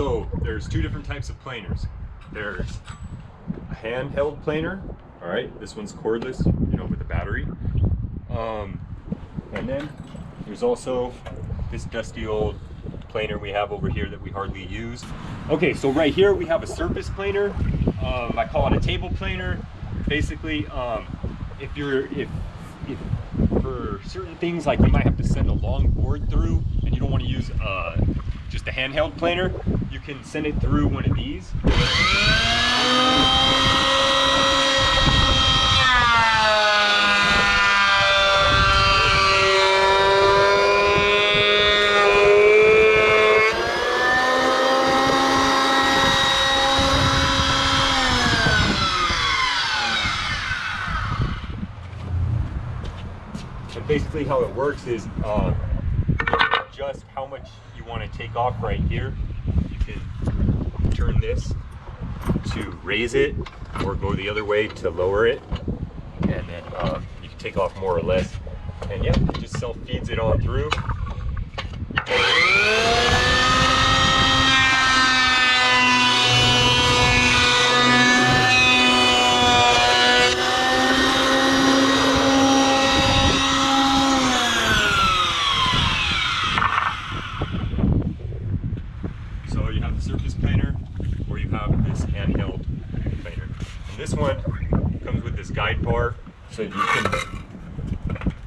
so there's two different types of planers. There's a handheld planer. All right, this one's cordless, you know, with a battery. And then there's also this dusty old planer we have over here that we hardly use. Okay, so right here we have a surface planer. I call it a table planer. Basically, if for certain things, like you might have to send a long board through and you don't want to use just a handheld planer, you can send it through one of these. And basically how it works is adjust how much you want to take off right here. You can turn this to raise it or go the other way to lower it, and then you can take off more or less, and yeah, it just self feeds it on through. So you have the surface planer, or you have this handheld planer. And this one comes with this guide bar, so you can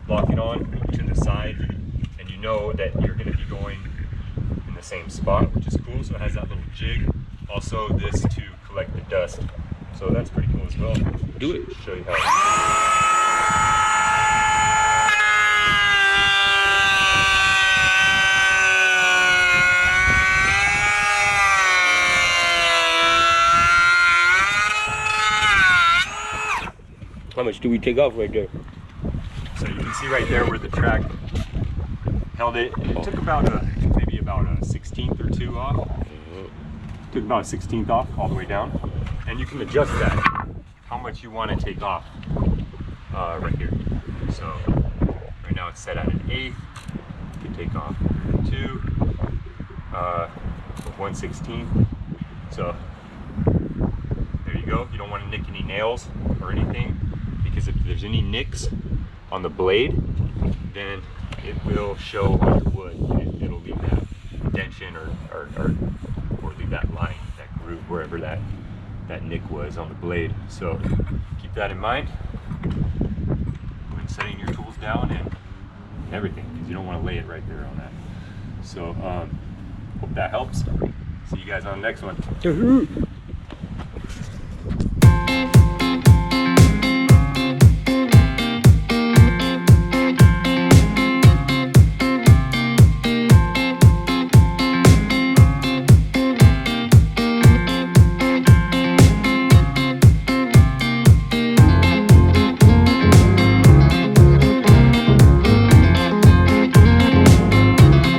lock it on to the side, and you know that you're going to be going in the same spot, which is cool. So it has that little jig. Also this to collect the dust. So that's pretty cool as well. Do it. Show you how. How much do we take off right there? So you can see right there where the track held it. It took about maybe about a 1/16 or 2 off. Took about a 1/16 off all the way down. And you can adjust that, how much you want to take off right here. So right now it's set at 1/8. You can take off 2, 1/16. So there you go. You don't want to nick any nails or anything, because if there's any nicks on the blade, then it will show on the wood. It'll leave that indentation or leave that line, that groove, wherever that nick was on the blade. So keep that in mind when setting your tools down and everything, because you don't want to lay it right there on that. So hope that helps. See you guys on the next one.